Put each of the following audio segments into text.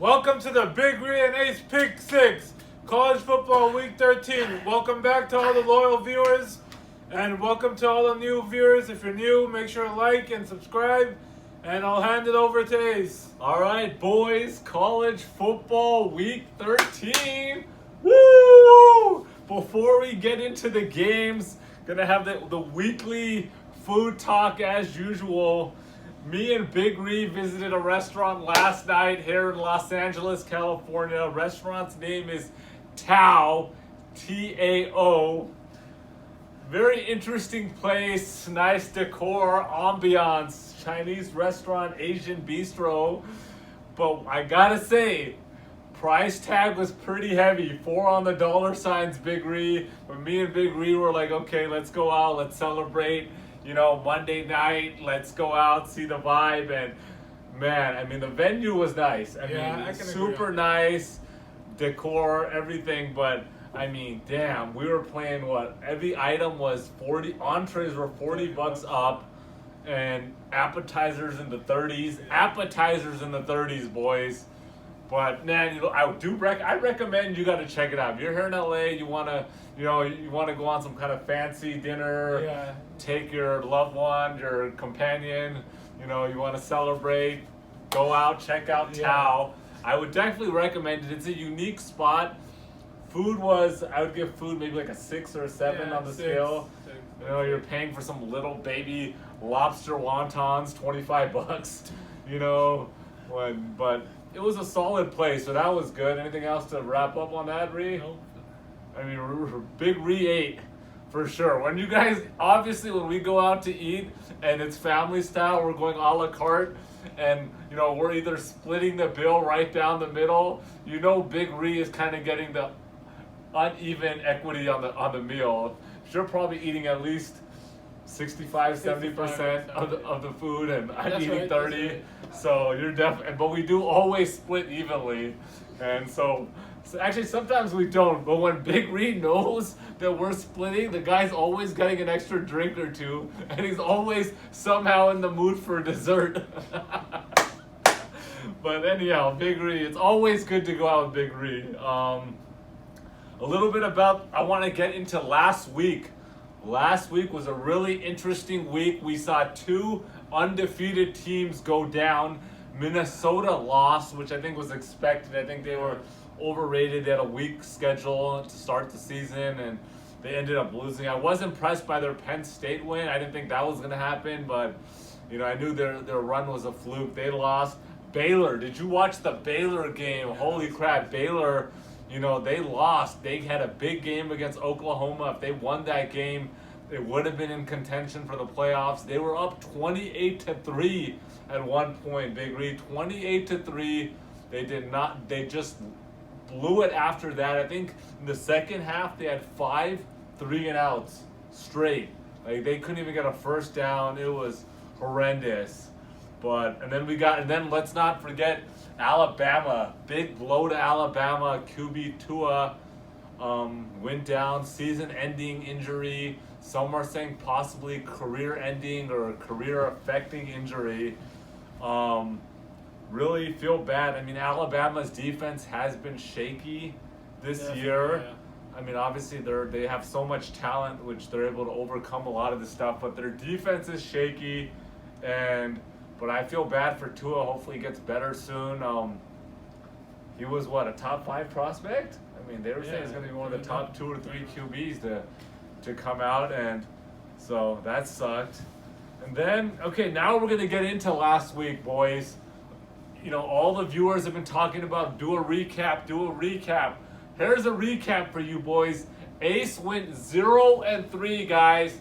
Welcome to the Big Re and Ace Pick 6, College Football Week 13. Welcome back to all the loyal viewers, and welcome to all the new viewers. If you're new, make sure to like and subscribe, and I'll hand it over to Ace. All right, boys, College Football Week 13. Woo! Before we get into the games, gonna have the weekly food talk as usual. Me and Big Ree visited a restaurant last night here in Los Angeles, California. Restaurant's name is Tao, T-A-O. Very interesting place, nice decor, ambiance, Chinese restaurant, Asian bistro. But I gotta say, price tag was pretty heavy. 4 on the dollar signs, Big Ree. But me and Big Ree were like, okay, let's go out, let's celebrate. You know, Monday night, let's go out, see the vibe. And man, I mean, the venue was nice. I mean, super nice, decor, everything. But I mean, damn, we were playing what? Every item was 40, entrees were 40 bucks up, and appetizers in the 30s. Appetizers in the 30s, boys. But man, you know, I recommend you got to check it out. If you're here in LA, you wanna go on some kind of fancy dinner. Yeah. Take your loved one, your companion. You know, you want to celebrate. Go out, check out Tao. I would definitely recommend it. It's a unique spot. I would give food maybe like a 6 or a 7 on the scale. You know, you're paying for some little baby lobster wontons, 25 bucks. You know, but it was a solid play, so that was good. Anything else to wrap up on that, Ree? Nope. I mean, Big Ree ate for sure. When you guys, obviously, when we go out to eat and it's family style, we're going a la carte, and you know we're either splitting the bill right down the middle. You know, Big Ree is kind of getting the uneven equity on the meal. You're probably eating at least 65-70% of the food, and I'm eating 30. Right. So you're definitely, but we do always split evenly, and so actually sometimes we don't. But when Big Ree knows that we're splitting, the guy's always getting an extra drink or two, and he's always somehow in the mood for dessert. But anyhow, Big Ree, it's always good to go out with Big Ree. A little bit about, I want to get into last week. Last week was a really interesting week. We saw 2 undefeated teams go down. Minnesota lost, which I think was expected. I think they were overrated. They had a weak schedule to start the season, and they ended up losing. I was impressed by their Penn State win. I didn't think that was going to happen, but you know, I knew their run was a fluke. They lost. Baylor, did you watch the Baylor game? Holy crap, Baylor. You know, they lost. They had a big game against Oklahoma. If they won that game, they would have been in contention for the playoffs. They were up 28-3 at one point, Big Ree. 28-3. They just blew it after that. I think in the second half, they had 5 3-and-outs straight. Like, they couldn't even get a first down. It was horrendous. And then let's not forget Alabama, big blow to Alabama. QB Tua went down, season-ending injury. Some are saying possibly career-ending or career-affecting injury. Really feel bad. I mean, Alabama's defense has been shaky this year. Yeah. I mean, obviously they have so much talent, which they're able to overcome a lot of the stuff, but their defense is shaky, but I feel bad for Tua. Hopefully he gets better soon. He was, a top 5 prospect? I mean, they were saying he's going to be one of the top 2 or 3 QBs to come out, and so that sucked. And then, okay, now we're going to get into last week, boys. You know, all the viewers have been talking about do a recap. Here's a recap for you, boys. Ace went 0-3, guys.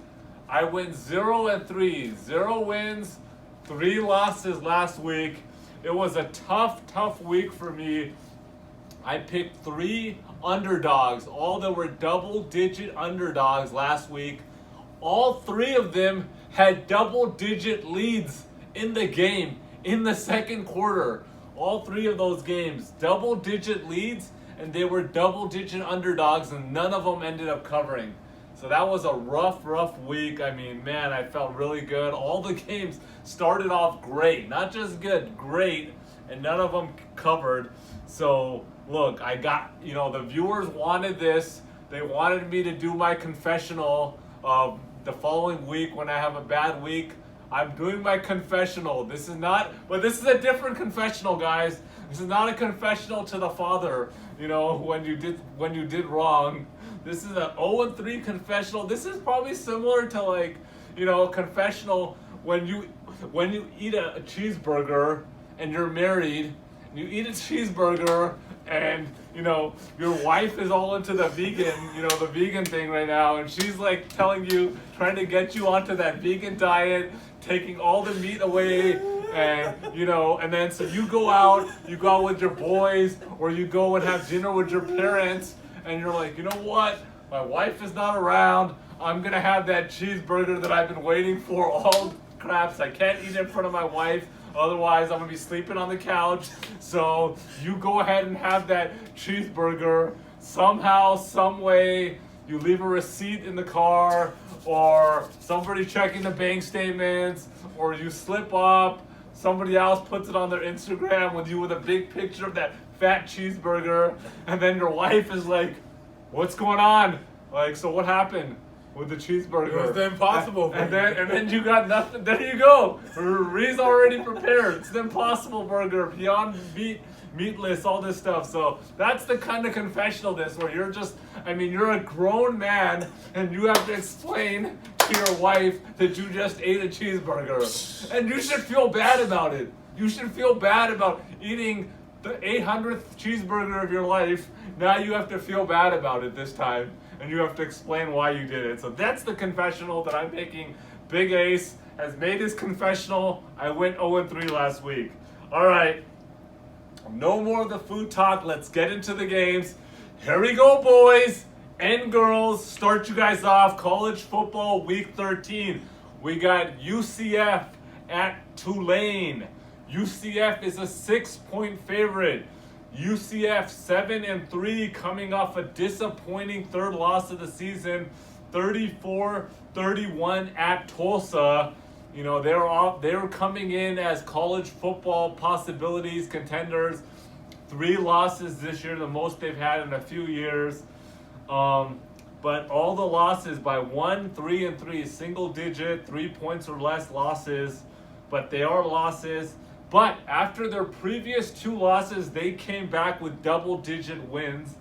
I went 0-3. 0 wins. 3 losses last week. It was a tough week for me. I picked 3 underdogs. All that were double-digit underdogs last week. All 3 of them had double-digit leads in the game in the second quarter. All 3 of those games, double-digit leads, and they were double-digit underdogs, and none of them ended up covering. So that was a rough week. I mean, man, I felt really good. All the games started off great. Not just good, great. And none of them covered. So look, I got, the viewers wanted this. They wanted me to do my confessional the following week when I have a bad week. I'm doing my confessional. This is a different confessional, guys. This is not a confessional to the Father, when you did wrong. This is an 0-3 confessional. This is probably similar to a confessional when you eat a cheeseburger and you're married. You eat a cheeseburger and your wife is all into the vegan thing right now, and she's trying to get you onto that vegan diet, taking all the meat away, and then so you go out with your boys, or you go and have dinner with your parents, and you're like, you know what, my wife is not around, I'm gonna have that cheeseburger that I've been waiting for all craps. I can't eat it in front of my wife, otherwise I'm gonna be sleeping on the couch. So you go ahead and have that cheeseburger. Somehow, some way, you leave a receipt in the car, or somebody checking the bank statements, or you slip up, somebody else puts it on their Instagram with a big picture of that fat cheeseburger, and then your wife is like, what's going on? So what happened with the cheeseburger? It was the impossible burger. And then you got nothing. There you go. Ree's already prepared. It's the impossible burger, beyond meatless, all this stuff. So that's the kind of confessional where you're a grown man and you have to explain to your wife that you just ate a cheeseburger. And you should feel bad about it. You should feel bad about eating the 800th cheeseburger of your life. Now you have to feel bad about it this time, and you have to explain why you did it. So that's the confessional that I'm making. Big Ace has made his confessional. I went 0-3 last week. All right, no more of the food talk. Let's get into the games. Here we go, boys and girls. Start you guys off. College football week 13. We got UCF at Tulane. UCF is a 6-point favorite. UCF 7-3, coming off a disappointing third loss of the season, 34-31 at Tulsa. They're coming in as college football possibilities, contenders. 3 losses this year, the most they've had in a few years. But all the losses by 1, 3, and 3, single digit, 3 points or less losses. But they are losses. But after their previous 2 losses, they came back with double-digit wins.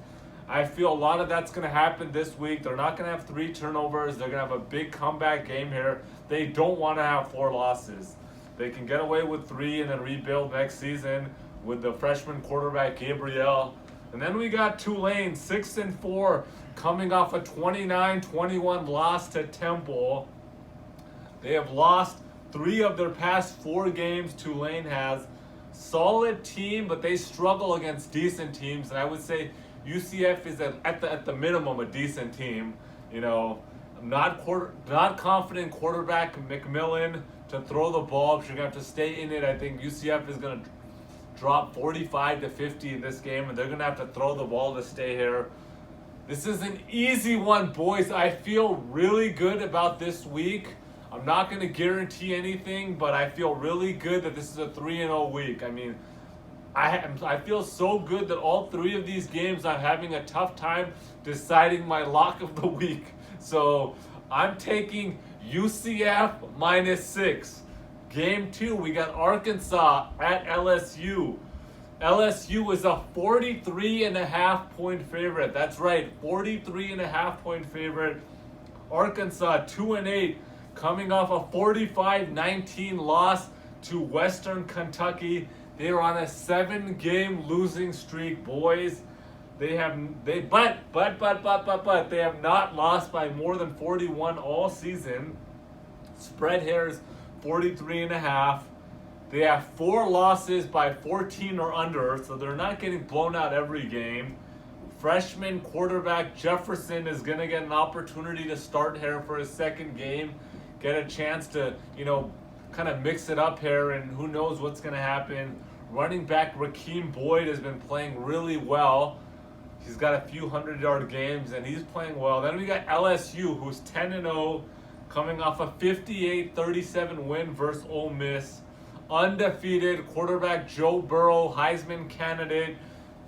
I feel a lot of that's going to happen this week. They're not going to have 3 turnovers. They're going to have a big comeback game here. They don't want to have 4 losses. They can get away with 3 and then rebuild next season with the freshman quarterback, Gabriel. And then we got Tulane, 6-4, coming off a 29-21 loss to Temple. They have lost 3 of their past 4 games. Tulane has. Solid team, but they struggle against decent teams. And I would say UCF is at the minimum a decent team. Not confident quarterback McMillan to throw the ball. You're gonna have to stay in it. I think UCF is gonna drop 45-50 in this game, and they're gonna have to throw the ball to stay here. This is an easy one, boys. I feel really good about this week. I'm not going to guarantee anything, but I feel really good that this is a 3-0 week. I feel so good that all 3 of these games I'm having a tough time deciding my lock of the week. So I'm taking UCF -6. Game 2, we got Arkansas at LSU. LSU is a 43.5-point favorite. That's right, 43.5-point favorite. Arkansas 2-8. Coming off a 45-19 loss to Western Kentucky. They are on a 7-game losing streak, boys. But they have not lost by more than 41 all season. Spread here is 43.5. They have 4 losses by 14 or under, so they're not getting blown out every game. Freshman quarterback Jefferson is going to get an opportunity to start here for his 2nd game. Get a chance to, kind of mix it up here, and who knows what's going to happen. Running back Rakeem Boyd has been playing really well. He's got a few 100-yard games, and he's playing well. Then we got LSU, who's 10-0, coming off a 58-37 win versus Ole Miss. undefeated quarterback Joe Burrow, Heisman candidate.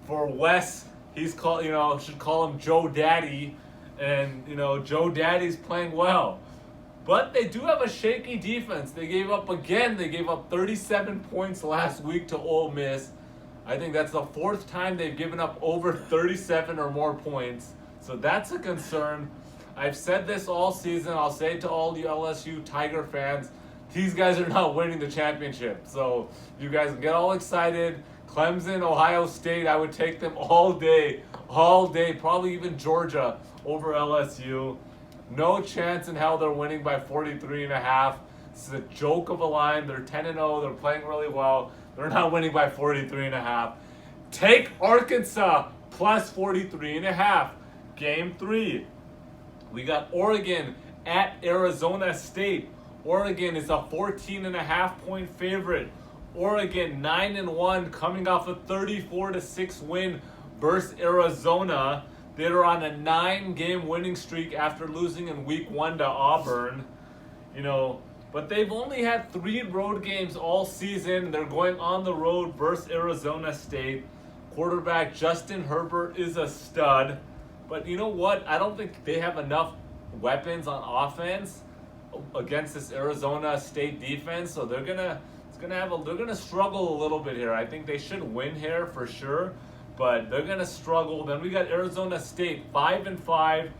For Wes, he's called, should call him Joe Daddy. And, Joe Daddy's playing well. But they do have a shaky defense. They gave up 37 points last week to Ole Miss. I think that's the fourth time they've given up over 37 or more points. So that's a concern. I've said this all season. I'll say it to all you LSU Tiger fans. These guys are not winning the championship. So you guys get all excited. Clemson, Ohio State, I would take them all day. Probably even Georgia over LSU. No chance in hell they're winning by 43.5. This is a joke of a line. They're 10-0. They're playing really well. They're not winning by 43.5. Take Arkansas plus 43.5. Game 3. We got Oregon at Arizona State. Oregon is a 14.5 point favorite. Oregon 9-1, coming off a 34-6 win versus Arizona. They're on a 9-game winning streak after losing in week 1 to Auburn. But they've only had 3 road games all season. They're going on the road versus Arizona State. Quarterback Justin Herbert is a stud. But you know what? I don't think they have enough weapons on offense against this Arizona State defense. So they're gonna struggle a little bit here. I think they should win here for sure, but they're gonna struggle. Then we got Arizona State 5-5,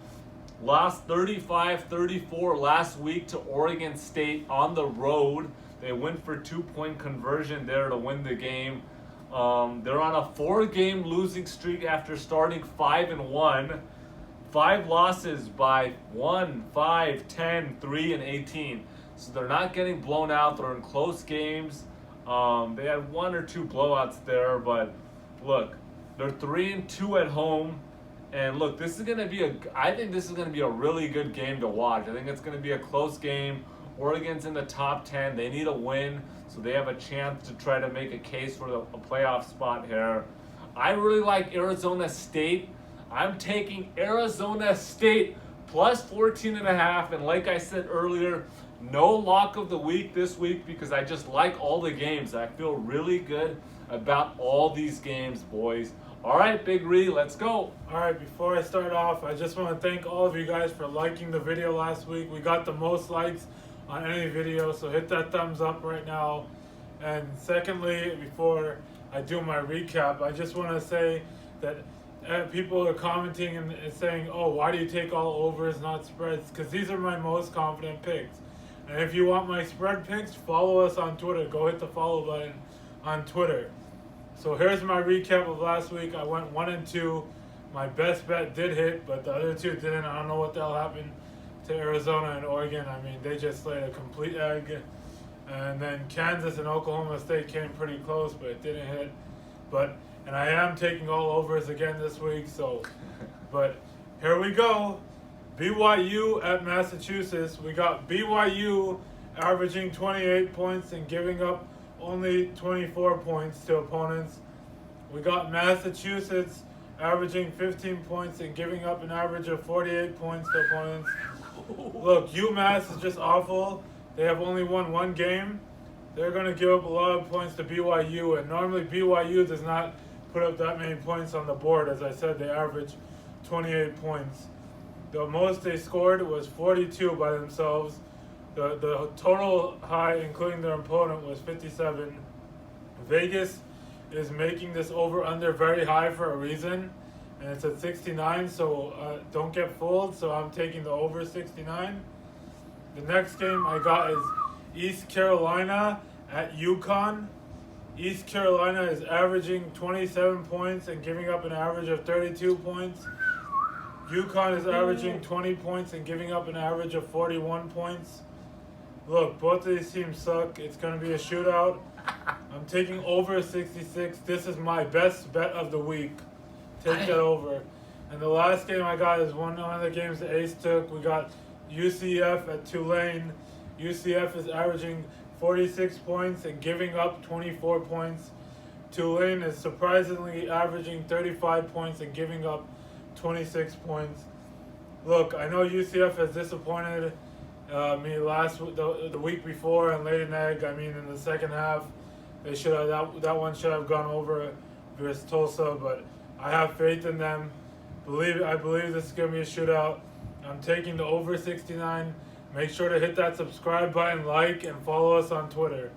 lost 35-34 last week to Oregon State on the road. They went for 2-point conversion there to win the game. They're on a 4-game losing streak after starting 5-1. 5 losses by 1, 5, 10, 3, and 18. So they're not getting blown out. They're in close games. They had 1 or 2 blowouts there, but look, they're 3-2 at home. And look, I think this is gonna be a really good game to watch. I think it's gonna be a close game. Oregon's in the top 10. They need a win, so they have a chance to try to make a case for a playoff spot here. I really like Arizona State. I'm taking Arizona State plus 14.5. And like I said earlier, no lock of the week this week because I just like all the games. I feel really good about all these games, boys. All right, Big Ree, let's go. All right, before I start off, I just want to thank all of you guys for liking the video last week. We got the most likes on any video, so hit that thumbs up right now. And secondly, before I do my recap, I just want to say that people are commenting and saying, oh, why do you take all overs, not spreads? Because these are my most confident picks. And if you want my spread picks, follow us on Twitter. Go hit the follow button on Twitter. So here's my recap of last week. I went 1-2. My best bet did hit, but the other 2 didn't. I don't know what the hell happened to Arizona and Oregon. I mean, they just laid a complete egg. And then Kansas and Oklahoma State came pretty close, but it didn't hit. And I am taking all overs again this week. But here we go. BYU at Massachusetts. We got BYU averaging 28 points and giving up only 24 points to opponents. We got Massachusetts averaging 15 points and giving up an average of 48 points to opponents. Look, Umass is just awful. They have only won 1 game. They're going to give up a lot of points to BYU, and normally BYU does not put up that many points on the board. As I said, they average 28 points. The most they scored was 42 by themselves. The total high, including their opponent, was 57. Vegas is making this over-under very high for a reason, and it's at 69, so don't get fooled. So I'm taking the over 69. The next game I got is East Carolina at Uconn. East Carolina is averaging 27 points and giving up an average of 32 points. Uconn is averaging 20 points and giving up an average of 41 points. Look, both of these teams suck. It's going to be a shootout. I'm taking over 66. This is my best bet of the week. Take that over. And the last game I got is one of the games that Ace took. We got UCF at Tulane. UCF is averaging 46 points and giving up 24 points. Tulane is surprisingly averaging 35 points and giving up 26 points. Look, I know UCF has disappointed The week before and laid an egg. I mean, in the second half, they should have that one should have gone over versus Tulsa. But I have faith in them. I believe this is gonna be a shootout. I'm taking the over 69. Make sure to hit that subscribe button, like, and follow us on Twitter.